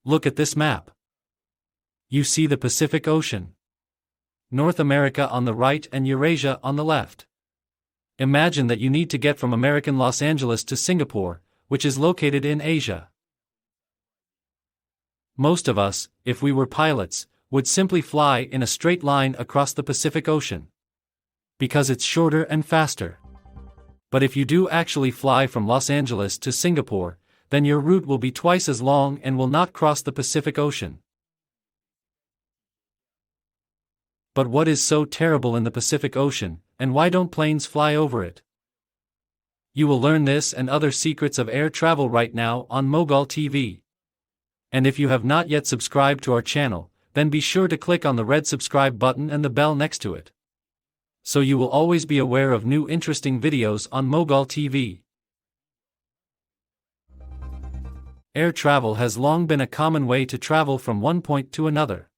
Look at this map. You see the Pacific Ocean, North America on the right and Eurasia on the left. Imagine that you need to get from American Los Angeles to Singapore, which is located in Asia. Most of us, if we were pilots, would simply fly in a straight line across the Pacific Ocean, because it's shorter and faster. But if you do actually fly from Los Angeles to Singapore, then your route will be twice as long and will not cross the Pacific Ocean. But what is so terrible in the Pacific Ocean, and why don't planes fly over it? You will learn this and other secrets of air travel right now on Mogol TV. And if you have not yet subscribed to our channel, then be sure to click on the red subscribe button and the bell next to it, so you will always be aware of new interesting videos on Mogol TV. Air travel has long been a common way to travel from one point to another.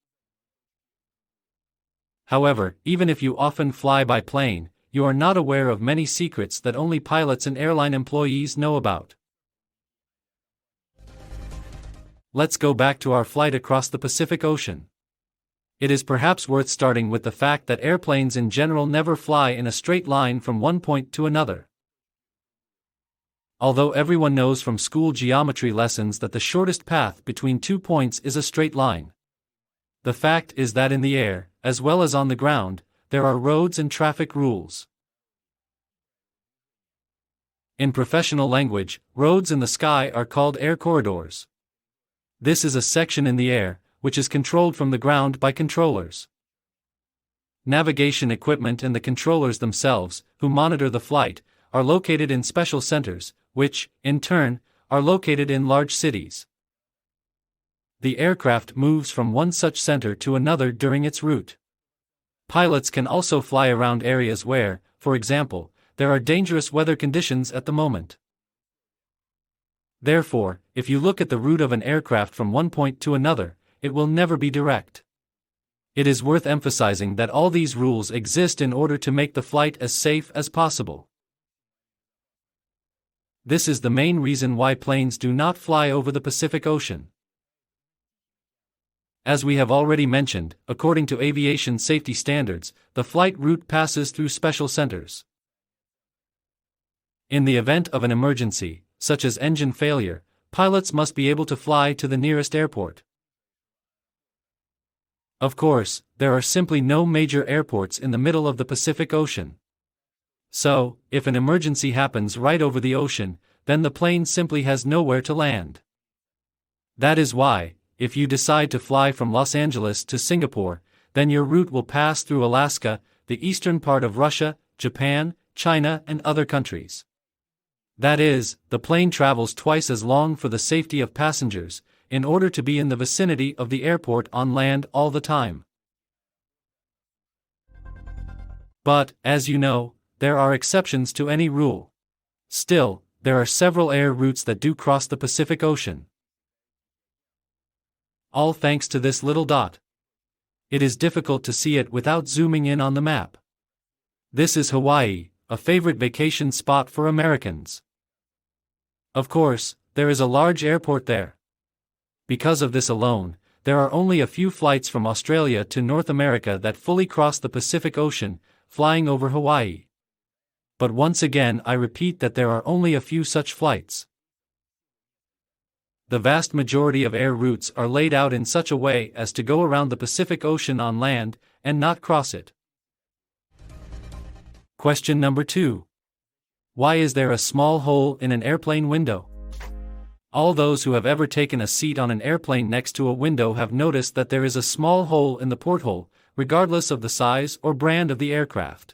However, even if you often fly by plane, you are not aware of many secrets that only pilots and airline employees know about. Let's go back to our flight across the Pacific Ocean. It is perhaps worth starting with the fact that airplanes in general never fly in a straight line from one point to another. Although everyone knows from school geometry lessons that the shortest path between 2 points is a straight line, the fact is that in the air, as well as on the ground, there are roads and traffic rules. In professional language, roads in the sky are called air corridors. This is a section in the air, which is controlled from the ground by controllers. Navigation equipment and the controllers themselves, who monitor the flight, are located in special centers, which, in turn, are located in large cities. The aircraft moves from one such center to another during its route. Pilots can also fly around areas where, for example, there are dangerous weather conditions at the moment. Therefore, if you look at the route of an aircraft from one point to another, it will never be direct. It is worth emphasizing that all these rules exist in order to make the flight as safe as possible. This is the main reason why planes do not fly over the Pacific Ocean. As we have already mentioned, according to aviation safety standards, the flight route passes through special centers. In the event of an emergency, such as engine failure, pilots must be able to fly to the nearest airport. Of course, there are simply no major airports in the middle of the Pacific Ocean. So, if an emergency happens right over the ocean, then the plane simply has nowhere to land. That is why, if you decide to fly from Los Angeles to Singapore, then your route will pass through Alaska, the eastern part of Russia, Japan, China, and other countries. That is, the plane travels twice as long for the safety of passengers, in order to be in the vicinity of the airport on land all the time. But, as you know, there are exceptions to any rule. Still, there are several air routes that do cross the Pacific Ocean. All thanks to this little dot. It is difficult to see it without zooming in on the map. This is Hawaii, a favorite vacation spot for Americans. Of course, there is a large airport there. Because of this alone, there are only a few flights from Australia to North America that fully cross the Pacific Ocean, flying over Hawaii. But once again I repeat that there are only a few such flights. The vast majority of air routes are laid out in such a way as to go around the Pacific Ocean on land, and not cross it. Question number 2. Why is there a small hole in an airplane window? All those who have ever taken a seat on an airplane next to a window have noticed that there is a small hole in the porthole, regardless of the size or brand of the aircraft.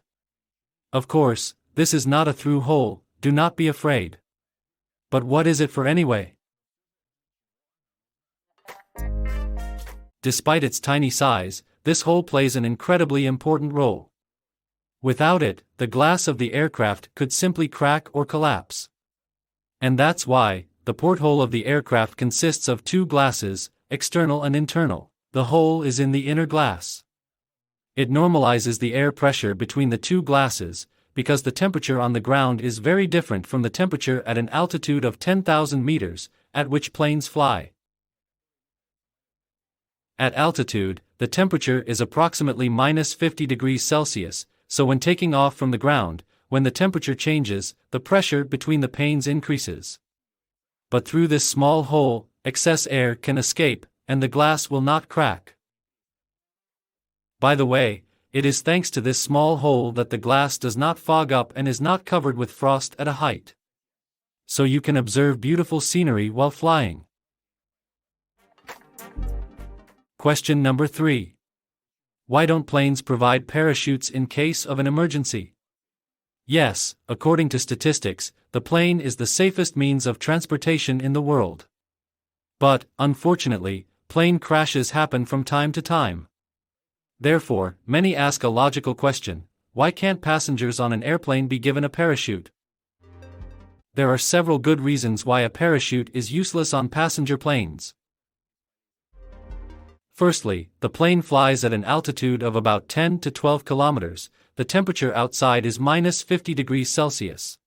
Of course, this is not a through hole, do not be afraid. But what is it for anyway? Despite its tiny size, this hole plays an incredibly important role. Without it, the glass of the aircraft could simply crack or collapse. And that's why, the porthole of the aircraft consists of two glasses, external and internal. The hole is in the inner glass. It normalizes the air pressure between the two glasses, because the temperature on the ground is very different from the temperature at an altitude of 10,000 meters, at which planes fly. At altitude, the temperature is approximately minus 50 degrees Celsius, so when taking off from the ground, when the temperature changes, the pressure between the panes increases. But through this small hole, excess air can escape, and the glass will not crack. By the way, it is thanks to this small hole that the glass does not fog up and is not covered with frost at a height. So you can observe beautiful scenery while flying. Question number 3. Why don't planes provide parachutes in case of an emergency? Yes, according to statistics, the plane is the safest means of transportation in the world. But, unfortunately, plane crashes happen from time to time. Therefore, many ask a logical question: why can't passengers on an airplane be given a parachute? There are several good reasons why a parachute is useless on passenger planes. Firstly, the plane flies at an altitude of about 10 to 12 kilometers, the temperature outside is minus 50 degrees Celsius.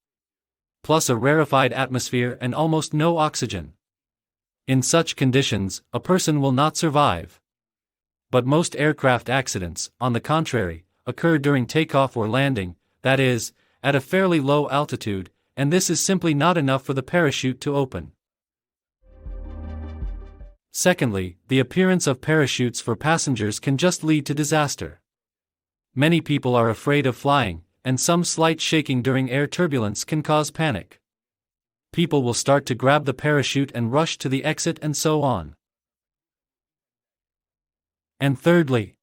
Plus a rarefied atmosphere and almost no oxygen. In such conditions, a person will not survive. But most aircraft accidents, on the contrary, occur during takeoff or landing, that is, at a fairly low altitude, and this is simply not enough for the parachute to open. Secondly, the appearance of parachutes for passengers can just lead to disaster. Many people are afraid of flying, and some slight shaking during air turbulence can cause panic. People will start to grab the parachute and rush to the exit and so on. And thirdly,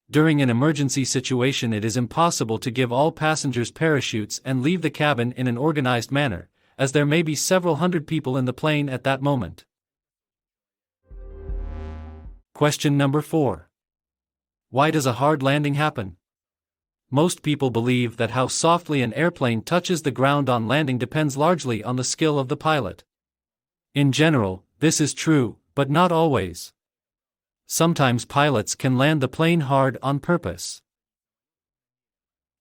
during an emergency situation it is impossible to give all passengers parachutes and leave the cabin in an organized manner, as there may be several hundred people in the plane at that moment. Question number 4. Why does a hard landing happen? Most people believe that how softly an airplane touches the ground on landing depends largely on the skill of the pilot. In general, this is true, but not always. Sometimes pilots can land the plane hard on purpose.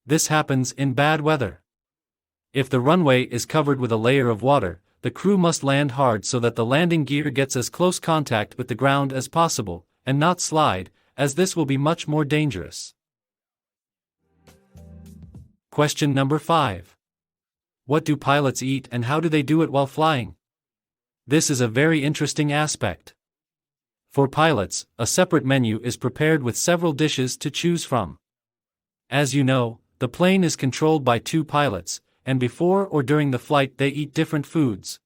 This happens in bad weather. If the runway is covered with a layer of water, the crew must land hard so that the landing gear gets as close contact with the ground as possible, and not slide, as this will be much more dangerous. Question number 5. What do pilots eat and how do they do it while flying? This is a very interesting aspect. For pilots, a separate menu is prepared with several dishes to choose from. As you know, the plane is controlled by 2 pilots, and before or during the flight they eat different foods.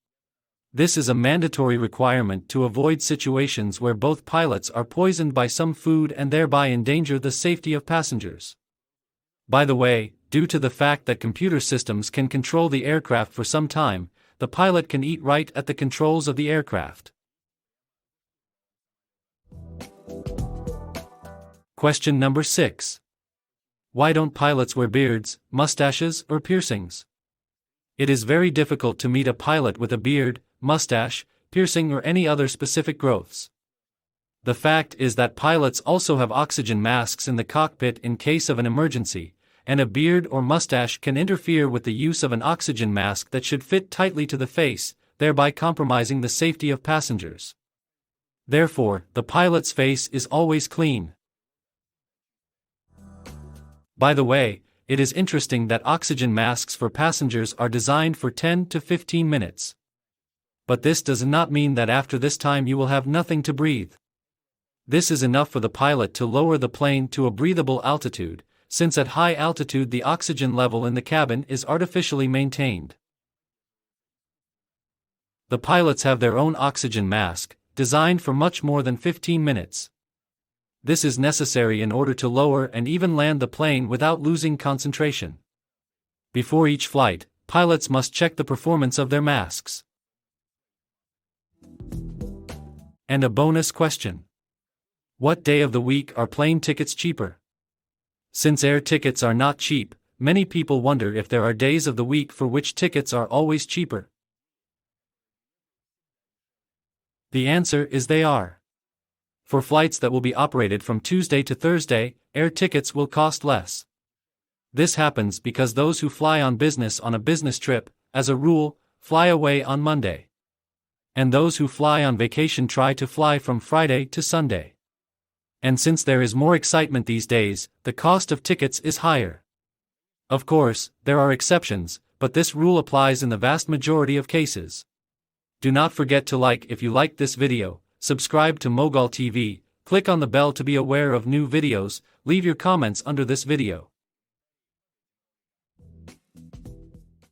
This is a mandatory requirement to avoid situations where both pilots are poisoned by some food and thereby endanger the safety of passengers. By the way, due to the fact that computer systems can control the aircraft for some time, the pilot can eat right at the controls of the aircraft. Question number 6. Why don't pilots wear beards, mustaches, or piercings? It is very difficult to meet a pilot with a beard, mustache, piercing, or any other specific growths. The fact is that pilots also have oxygen masks in the cockpit in case of an emergency, and a beard or mustache can interfere with the use of an oxygen mask that should fit tightly to the face, thereby compromising the safety of passengers. Therefore, the pilot's face is always clean. By the way, it is interesting that oxygen masks for passengers are designed for 10 to 15 minutes. But this does not mean that after this time you will have nothing to breathe. This is enough for the pilot to lower the plane to a breathable altitude, since at high altitude the oxygen level in the cabin is artificially maintained. The pilots have their own oxygen mask, designed for much more than 15 minutes. This is necessary in order to lower and even land the plane without losing concentration. Before each flight, pilots must check the performance of their masks. And a bonus question. What day of the week are plane tickets cheaper? Since air tickets are not cheap, many people wonder if there are days of the week for which tickets are always cheaper. The answer is they are. For flights that will be operated from Tuesday to Thursday, air tickets will cost less. This happens because those who fly on business on a business trip, as a rule, fly away on Monday. And those who fly on vacation try to fly from Friday to Sunday. And since there is more excitement these days, the cost of tickets is higher. Of course, there are exceptions, but this rule applies in the vast majority of cases. Do not forget to like if you liked this video, subscribe to Mogol TV, click on the bell to be aware of new videos, leave your comments under this video.